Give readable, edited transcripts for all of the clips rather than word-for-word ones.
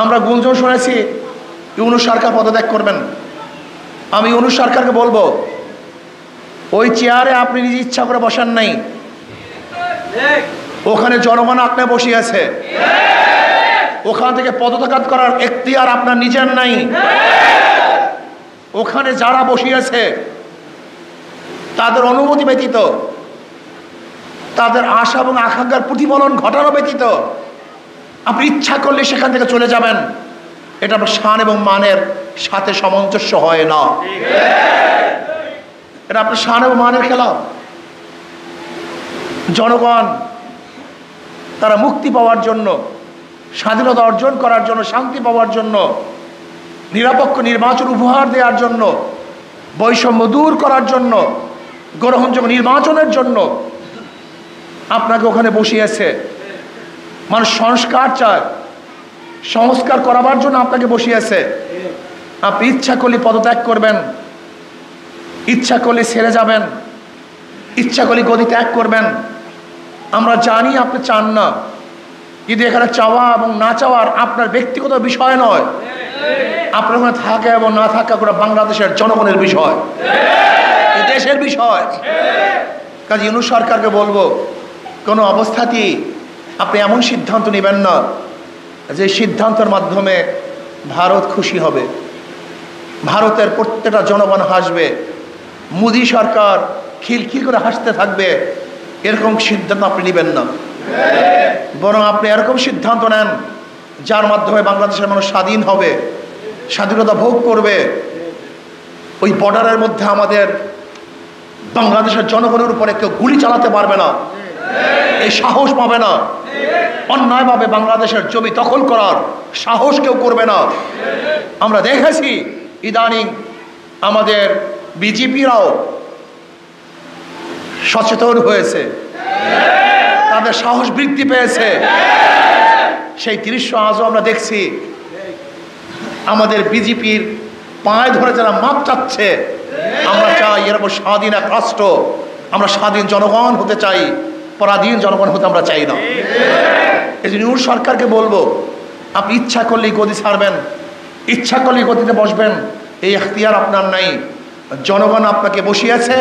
আমরা গুঞ্জন শুনেছি ইউনূস সরকার পদত্যাগ করবেন। আমি ইউনূস সরকারকে বলবো, ওই চেয়ারে আপনি নিজে ইচ্ছা করে বসান নাই, ওখানে জনগণ আপনার বসিয়েছে। ওখান থেকে পদত্যাগ করার এখতিয়ার আপনার নিজের নাই। ওখানে যারা বসিয়েছে তাদের অনুমতি ব্যতীত, তাদের আশা এবং আকাঙ্ক্ষার প্রতিফলন ঘটানো ব্যতীত আপনি ইচ্ছা করলে সেখান থেকে চলে যাবেন, এটা আপনার শান এবং মানের সাথে সামঞ্জস্য হয় না। এটা আপনার শান এবং মানের খেলা। জনগণ তারা মুক্তি পাওয়ার জন্য, স্বাধীনতা অর্জন করার জন্য, শান্তি পাওয়ার জন্য, নিরপেক্ষ নির্বাচন উপহার দেওয়ার জন্য, বৈষম্য দূর করার জন্য, গ্রহণযোগ্য নির্বাচনের জন্য আপনাকে ওখানে বসিয়েছে। মানুষ সংস্কার চায়, সংস্কার করাবার জন্য আপনাকে বসিয়েছে। আপনি ইচ্ছা করলে পদত্যাগ করবেন, ইচ্ছা করলে ছেড়ে যাবেন, ইচ্ছা করলে গদি ত্যাগ করবেন। আমরা জানি আপনি চান না, কিন্তু এখানে চাওয়া এবং না চাওয়ার আপনার ব্যক্তিগত বিষয় নয়, আপনার ওখানে থাকা এবং না থাকা করে বাংলাদেশের জনগণের বিষয়, দেশের বিষয়। কাজে ইউনূস সরকারকে বলবো, কোনো অবস্থাতেই আপনি এমন সিদ্ধান্ত নেবেন না যে সিদ্ধান্তের মাধ্যমে ভারত খুশি হবে, ভারতের প্রত্যেকটা জনগণ হাসবে, মোদী সরকার খিলখিল করে হাসতে থাকবে। এরকম সিদ্ধান্ত আপনি নেবেন না, বরং আপনি এরকম সিদ্ধান্ত নেন যার মাধ্যমে বাংলাদেশের মানুষ স্বাধীন হবে, স্বাধীনতা ভোগ করবে। ওই বর্ডারের মধ্যে আমাদের বাংলাদেশের জনগণের উপরে কেউ গুলি চালাতে পারবে না, এই সাহস পাবে না। অন্যায়ভাবে বাংলাদেশের জমি দখল করার সাহস কেউ করবে না। আমরা দেখেছি ইদানিং আমাদের বিজেপিরাও সচেতন হয়েছে, তাদের সাহস বৃদ্ধি পেয়েছে। সেই দৃশ্য আজও আমরা দেখছি। আমাদের বিজেপির পায়ে ধরে যারা মাপ চাচ্ছে, আমরা চাই এরকম স্বাধীন এক রাষ্ট্র, আমরা স্বাধীন জনগণ হতে চাই, পরাধীন জনগণ হতে আমরা চাই না। এই জন্য ইউনূস সরকারকে বলবো, আপনি ইচ্ছা করলেই গদি ছাড়বেন, ইচ্ছা করলেই গদিতে বসবেন, এই এখতিয়ার আপনার নাই। জনগণ আপনাকে বসিয়েছে,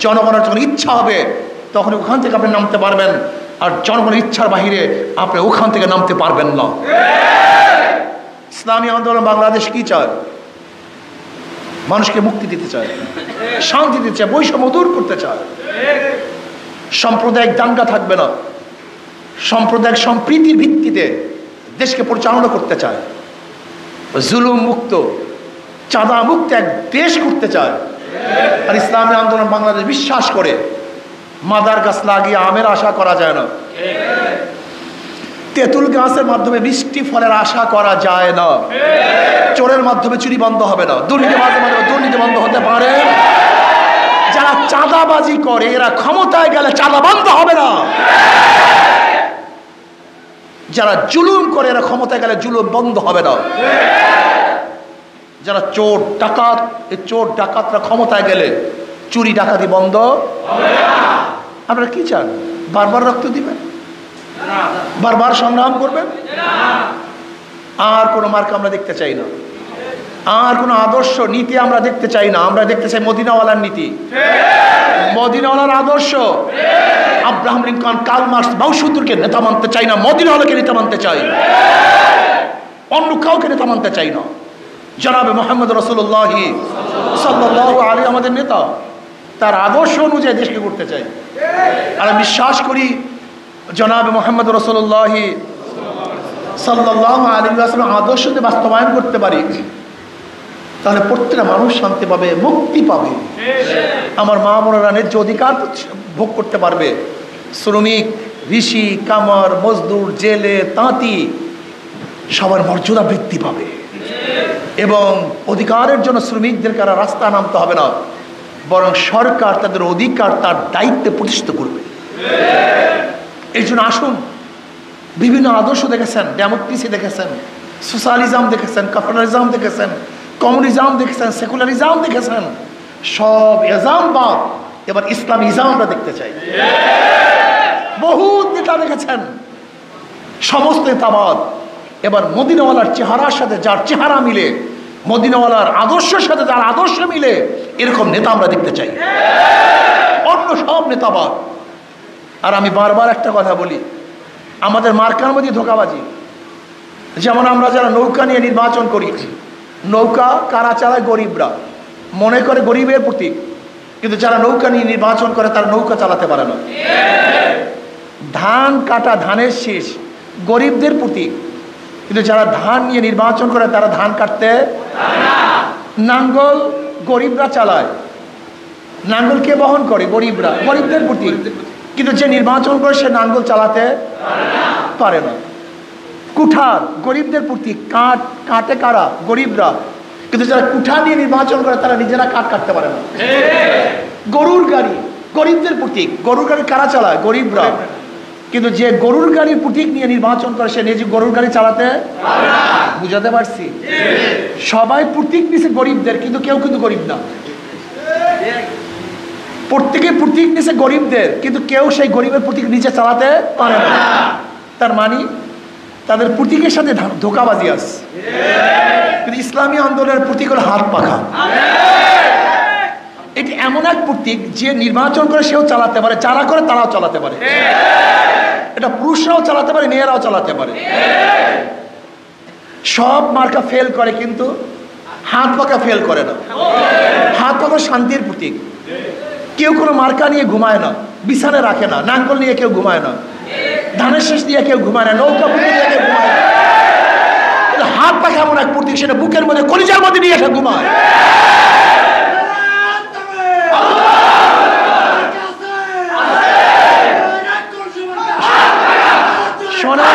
জনগণের যখন ইচ্ছা হবে তখন ওখান থেকে আপনি নামতে পারবেন, আর জনগণের ইচ্ছার বাহিরে আপনি ওখান থেকে নামতে পারবেন না। ইসলামী আন্দোলন বাংলাদেশ কি চায়? মানুষকে মুক্তি দিতে চায়, শান্তি দিতে চায়, বৈষম্য দূর করতে চায়। সাম্প্রদায়িক দাঙ্গা থাকবে না, সাম্প্রদায়িক সম্প্রীতির ভিত্তিতে দেশকে পরিচালনা করতে চায়, জুলুম মুক্ত, চাঁদা মুক্ত এক দেশ করতে চায়। আর ইসলামী আন্দোলন বাংলাদেশ বিশ্বাস করে মাদার গাছ লাগিয়ে আমের আশা করা যায় না, তেঁতুল গাছের মাধ্যমে মিষ্টি ফলের আশা করা যায় না, চোরের মাধ্যমে চুরি বন্ধ হবে না, দুর্নীতিবাজের মাধ্যমে দুর্নীতি বন্ধ হতে পারে। যারা চাঁদাবাজি করে এরা ক্ষমতায় গেলে চাঁদা বন্ধ হবে না, যারা জুলুম করে এরা ক্ষমতায় গেলে জুলুম বন্ধ হবে না। যারা চোর ডাকাত, এই চোর ডাকাতরা ক্ষমতায় গেলে চুরি ডাকাতি বন্ধ হবে না। আপনারা কি চান? বারবার রক্ত দিবেন, বারবার সংগ্রাম করবেন? আর কোনো মার্কা আমরা দেখতে চাই না, আর কোনো আদর্শ নীতি আমরা দেখতে চাই না। আমরা দেখতে চাই মদিনাওয়ালার নীতি, মদিনাওয়ালার আদর্শ। আব্রাহাম লিঙ্কন, কার্ল মার্কস, মাওসুদুরকে নেতা মানতে চাই না, মদিনাওয়ালাকে নেতা মানতে চাই, অন্য কাউকে নেতা মানতে চাই না। জনাবে মুহাম্মদ রাসূলুল্লাহ সাল্লাল্লাহু আলাইহি আমাদের নেতা, তার আদর্শ অনুযায়ী দেশকে করতে চাই। আর আমি বিশ্বাস করি জনাবে মুহাম্মদ রাসূলুল্লাহ সাল্লাল্লাহু আলাইহি ওয়াসাল্লাম আদর্শ যদি বাস্তবায়ন করতে পারি তাহলে প্রত্যেকটা মানুষ শান্তি পাবে, মুক্তি পাবে। আমার মা বোনেরা ন্যায্য অধিকার ভোগ করতে পারবে। শ্রমিক, ঋষি, কামার, মজদুর, জেলে, তাঁতি সবার মর্যাদা বৃদ্ধি পাবে। এবং অধিকারের জন্য শ্রমিকদেরকে আর রাস্তা নামতে হবে না, বরং সরকার তাদের অধিকার তার দায়িত্বে প্রতিষ্ঠিত করবে। এই জন্য আসুন, বিভিন্ন আদর্শ দেখেছেন, ডেমোক্রেসি দেখেছেন, সোশ্যালিজম দেখেছেন, ক্যাপিটালিজম দেখেছেন, কমিউনিজম দেখেছেন, সেকুলারিজম দেখেছেন, সব এজাম বাদ, এবার ইসলামিজম আমরা দেখতে চাই। বহু নেতা দেখেছেন, সমস্ত নেতাবাদ এবার মদিনাওয়ালার চেহারার সাথে যার চেহারা মিলে, মদিনাওয়ালার আদর্শের সাথে যার আদর্শ মিলে, এরকম নেতা আমরা দেখতে চাই। অন্য সব নেতাবাদ। আর আমি বারবার একটা কথা বলি, আমাদের মার্কার মধ্যে ধোঁকাবাজি। যেমন আমরা যারা নৌকা নিয়ে নির্বাচন করি, নৌকা কারা চালায়? গরিবরা, মনে করে গরিবের প্রতীক। কিন্তু যারা নৌকা নিয়ে নির্বাচন করে তারা নৌকা চালাতে পারে না। ধান কাটা, ধানের শীষ গরিবদের প্রতীক, কিন্তু যারা ধান নিয়ে নির্বাচন করে তারা ধান কাটতে। নাঙ্গল গরিবরা চালায়, নাঙ্গল কে বহন করে? গরিবরা, গরিবদের প্রতীক। কিন্তু যে নির্বাচন করে সে নাঙ্গল চালাতে পারে না। কুঠার গরিবদের প্রতীক, কাটে কারা? গরিবরা। কিন্তু যারা কুঠার নিয়ে নির্বাচন করে তারা নিজেরা কাটতে পারে না। গরুর গাড়ি গরিবদের প্রতীক, গরুর গাড়ি কারা চালায়? গরিবরা। কিন্তু যে গরুর গাড়ির প্রতীক নিয়ে নির্বাচন করে সে নিজে গরুর গাড়ি চালাতে। বুঝাতে পারছি? সবাই প্রতীক নিছে গরিবদের, কিন্তু কেউ কিন্তু গরিব না। প্রত্যেকে প্রতীক নিছে গরিবদের, কিন্তু কেউ সেই গরিবের প্রতীক নিচে চালাতে পারে না। তার মানে তাদের প্রতীকের সাথে ধোঁকাবাজি আছে। কিন্তু ইসলামী আন্দোলনের প্রতীক হলো হাত পাখা। এটি এমন এক প্রতীক যে নির্বাচন করে সেও চালাতে পারে, যারা করে তারাও চালাতে পারে। এটা পুরুষরাও চালাতে পারে, মেয়েরাও চালাতে পারে। সব মার্কা ফেল করে, কিন্তু হাত পাখা ফেল করে না। হাত পাখা শান্তির প্রতীক। কেউ কোনো মার্কা নিয়ে ঘুমায় না, বিছানে রাখে না। নাঙ্গল নিয়ে কেউ ঘুমায় না, ধানের শেষ দিয়ে কেউ ঘুমায় না, নৌকা পুকুর দিয়ে কেউ ঘুমায় না। হাত পাখা এমন এক প্রতীক, সেটা বুকের মধ্যে, কলিজার মধ্যে নিয়ে এসে ঘুমায়। শোনা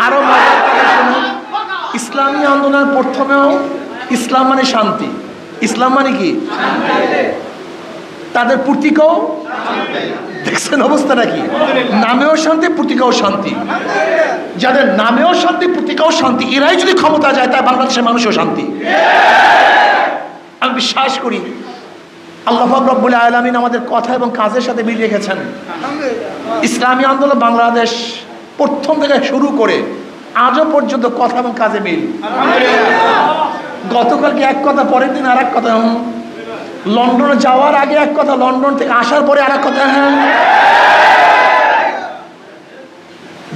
আরো মজার কথা শোনো। ইসলামী আন্দোলন প্রথমেও ইসলাম মানে শান্তি। ইসলাম মানে কি? তাদের প্রতীকও দেখছেন অবস্থাটা কি? নামেও শান্তি, প্রতীকও শান্তি। যাদের নামেও শান্তি, প্রতীকও শান্তি, এরাই যদি ক্ষমতা যায় তাই বাংলাদেশের মানুষও শান্তি। আমি বিশ্বাস করি আল্লাহ পাক রব্বুল আলামিন আমাদের কথা এবং কাজের সাথে মিল রেখেছেন। ইসলামী আন্দোলন বাংলাদেশ প্রথম থেকে শুরু করে আজও পর্যন্ত কথা এবং কাজে মিল। গতকালকে এক কথা, পরের দিন আর এক কথা। লন্ডনে যাওয়ার আগে এক কথা, লন্ডন থেকে আসার পরে আর এক কথা।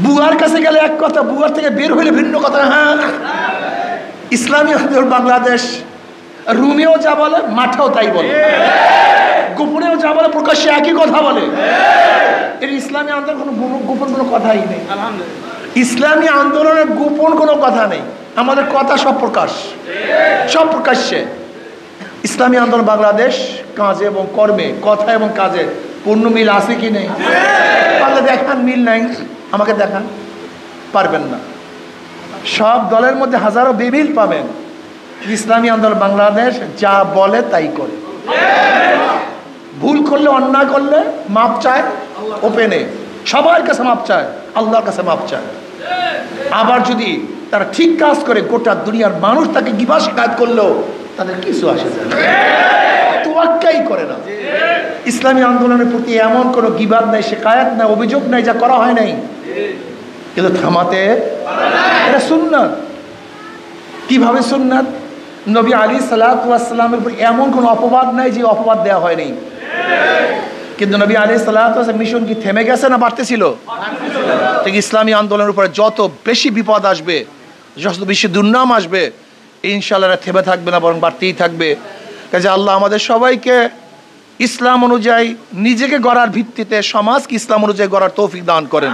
বুয়ার কাছে গেলে এক কথা, বুয়ার থেকে বের হইলে ভিন্ন কথা। ইসলামী আন্দোলন বাংলাদেশ রুমেও যা বলে, মাঠেও তাই বলে, গোপনেও যা বলে, প্রকাশ্যে একই কথা বলে। এর ইসলামী আন্দোলন কোনো গোপন কোনো কথাই নেই। ইসলামী আন্দোলনের গোপন কোনো কথা নেই। আমাদের কথা সব প্রকাশ, সব প্রকাশ্যে। ইসলামী আন্দোলন বাংলাদেশ কাজে এবং কর্মে, কথা এবং কাজে পূর্ণ মিল আছে কি নেই? পারলে দেখান, মিল নাই আমাকে দেখান। পারবেন না। সব দলের মধ্যে হাজারো বেমিল পাবেন। ইসলামী আন্দোলন বাংলাদেশ যা বলে তাই করে। ভুল করলে, অন্যায় করলে মাপ চায় ওপেনে, সবার কাছে মাপ চায়, আল্লাহর কাছে মাপ চায়। আবার যদি তারা ঠিক কাজ করে, গোটা দুনিয়ার মানুষ তাকে গিবা শিকায়ত করলেও তাদের কিছু আসে যায় না, তোয়াক্কাই করে না। ইসলামী আন্দোলনের প্রতি এমন কোনো গিবাদ নাই, শিকায়ত নাই, অভিযোগ নাই যা করা হয় নাই, কিন্তু থামাতে। এটা সুন্নাত। কিভাবে সুন্নাত? নবী আলাইহিস সালাতু ওয়াস সালামের উপর এমন কোনো অপবাদ নাই যে অপবাদ দেওয়া হয়নি। কিন্তু নবী আলাইহিস সালাতু ওয়াস সালামের মিশন কি থেমে গেছে না বাড়তেছিল? ঠিক ইসলামী আন্দোলনের উপরে যত বেশি বিপদ আসবে, যত বেশি দুর্নাম আসবে, ইনশাআল্লাহ থেমে থাকবে না, বরং বাড়তেই থাকবে। কাজে আল্লাহ আমাদের সবাইকে ইসলাম অনুযায়ী নিজেকে গড়ার ভিত্তিতে সমাজকে ইসলাম অনুযায়ী গড়ার তৌফিক দান করেন।